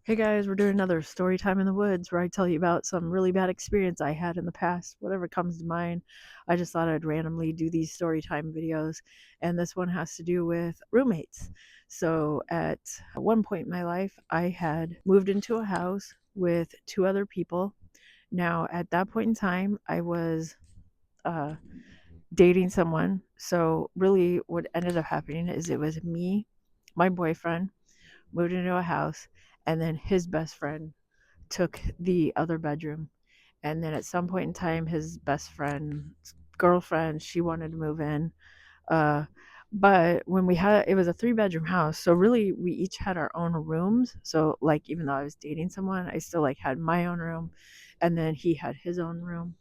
Hey guys, we're doing another story time in the woods where I tell you about some really bad experience I had in the past, whatever comes to mind. I just thought I'd randomly do these story time videos, and this one has to do with roommates. So, at one point in my life, I had moved into a house with two other people. Now, at that point in time, I was uh, dating someone. So, really, what ended up happening is it was me, my boyfriend, moved into a house, and then his best friend took the other bedroom. And then at some point in time, his best friend's girlfriend, she wanted to move in. Uh, but when we had it was a three-bedroom house, so really we each had our own rooms. So like even though I was dating someone, I still like had my own room, and then he had his own room.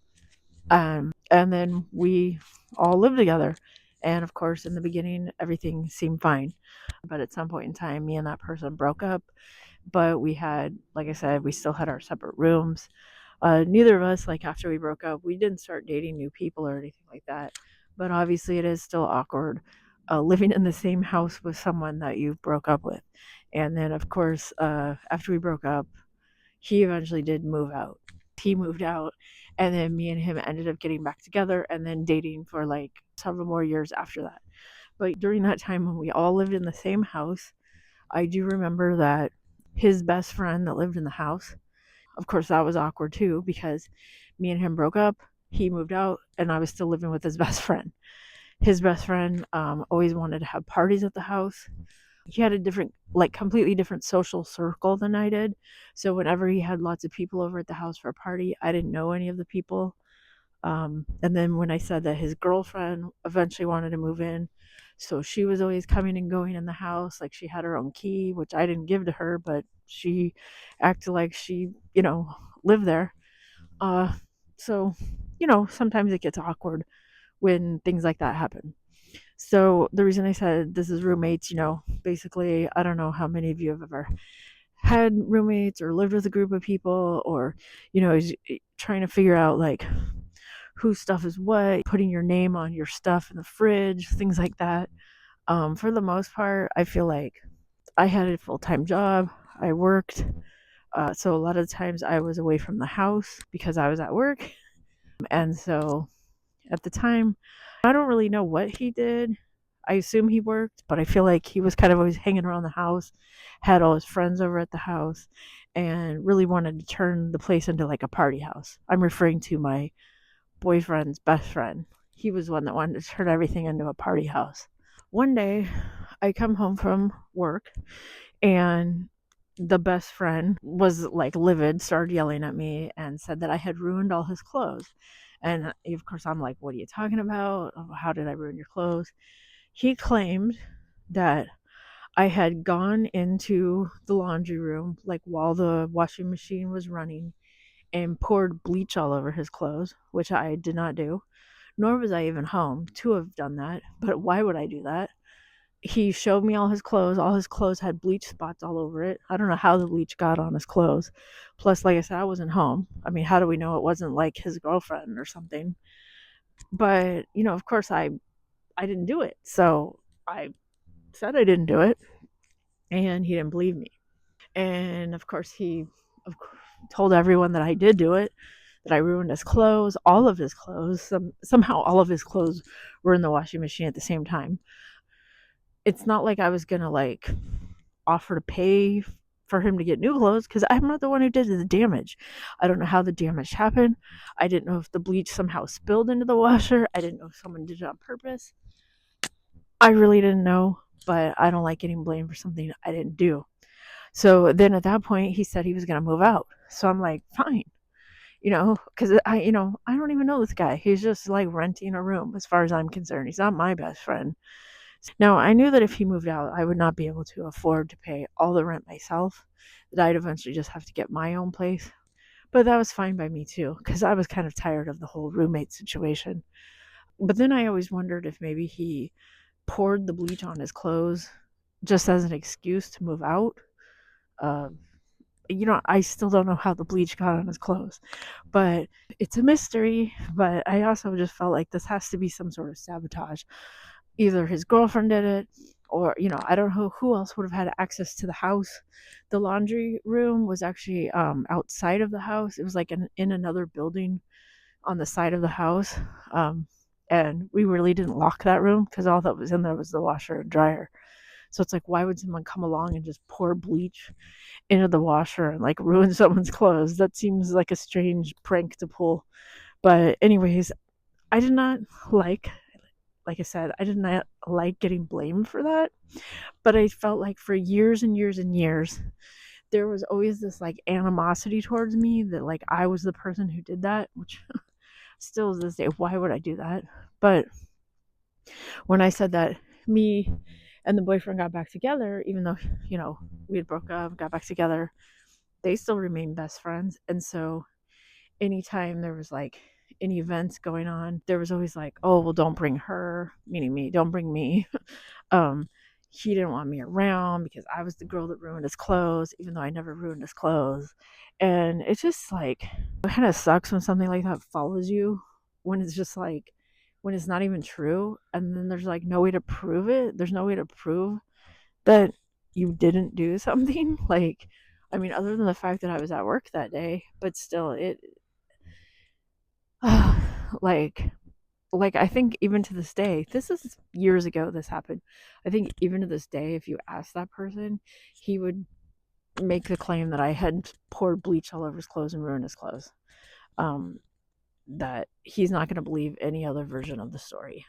And then we all lived together. And of course, in the beginning, everything seemed fine. But at some point in time, me and that person broke up. But we had, like I said, we still had our separate rooms. Neither of us, like after we broke up, we didn't start dating new people or anything like that. But obviously, it is still awkward living in the same house with someone that you broke up with. And then, of course, after we broke up, he eventually did move out. He moved out, and then me and him ended up getting back together and then dating for like several more years after that. But during that time when we all lived in the same house, I do remember that his best friend that lived in the house, of course, that was awkward too because me and him broke up. He moved out, and I was still living with his best friend. His best friend always wanted to have parties at the house. He had a different, like, completely different social circle than I did. So whenever he had lots of people over at the house for a party, I didn't know any of the people. And then when I said that his girlfriend eventually wanted to move in, so she was always coming and going in the house, like she had her own key, which I didn't give to her, but she acted like she, lived there. Uh, so, sometimes it gets awkward when things like that happen. So the reason I said this is roommates, basically, I don't know how many of you have ever had roommates or lived with a group of people, or is trying to figure out like whose stuff is what, putting your name on your stuff in the fridge, things like that. For the most part, I feel like I had a full time job. I worked. So a lot of times I was away from the house because I was at work. And so at the time, I don't really know what he did. I assume he worked, but I feel like he was kind of always hanging around the house, had all his friends over at the house, and really wanted to turn the place into like a party house. I'm referring to my boyfriend's best friend. He was one that wanted to turn everything into a party house. One day, I come home from work, and the best friend was like livid, started yelling at me, and said that I had ruined all his clothes. And of course, I'm like, what are you talking about? How did I ruin your clothes? He claimed that I had gone into the laundry room, like while the washing machine was running, and poured bleach all over his clothes, which I did not do, nor was I even home to have done that. But why would I do that? He showed me all his clothes. All his clothes had bleach spots all over it. I don't know how the bleach got on his clothes. Plus, like I said, I wasn't home. I mean, how do we know it wasn't like his girlfriend or something? But, of course I didn't do it. So I said I didn't do it, and he didn't believe me. And of course he told everyone that I did do it, that I ruined his clothes, all of his clothes. Somehow all of his clothes were in the washing machine at the same time. It's not like I was going to like offer to pay for him to get new clothes because I'm not the one who did the damage. I don't know how the damage happened. I didn't know if the bleach somehow spilled into the washer. I didn't know if someone did it on purpose. I really didn't know, but I don't like getting blamed for something I didn't do. So then at that point, he said he was going to move out. So I'm like, fine, because I don't even know this guy. He's just like renting a room as far as I'm concerned. He's not my best friend. Now, I knew that if he moved out, I would not be able to afford to pay all the rent myself, that I'd eventually just have to get my own place. But that was fine by me too, because I was kind of tired of the whole roommate situation. But then I always wondered if maybe he poured the bleach on his clothes just as an excuse to move out. Um, I still don't know how the bleach got on his clothes, but it's a mystery. But I also just felt like this has to be some sort of sabotage. Either his girlfriend did it, or I don't know who else would have had access to the house. The laundry room was actually outside of the house. It was like in another building on the side of the house. Um, and we really didn't lock that room because all that was in there was the washer and dryer. So it's like, why would someone come along and just pour bleach into the washer and like ruin someone's clothes? That seems like a strange prank to pull. But anyways, I did not like like I said, I did not like getting blamed for that. But I felt like for years and years and years, there was always this like animosity towards me that like I was the person who did that, which still to this day, why would I do that? But when I said that me and the boyfriend got back together, even though, we had broke up, got back together, they still remain best friends. And so anytime there was like any events going on, there was always like, oh, well, don't bring her, meaning me, don't bring me. um, he didn't want me around because I was the girl that ruined his clothes, even though I never ruined his clothes. And it's just like, it kind of sucks when something like that follows you, when it's just like, when it's not even true. And then there's like no way to prove it. There's no way to prove that you didn't do something. Like, I mean, other than the fact that I was at work that day, but still, like, I think even to this day, this is years ago this happened. I think even to this day, if you ask that person, he would make the claim that I had poured bleach all over his clothes and ruined his clothes. That he's not going to believe any other version of the story.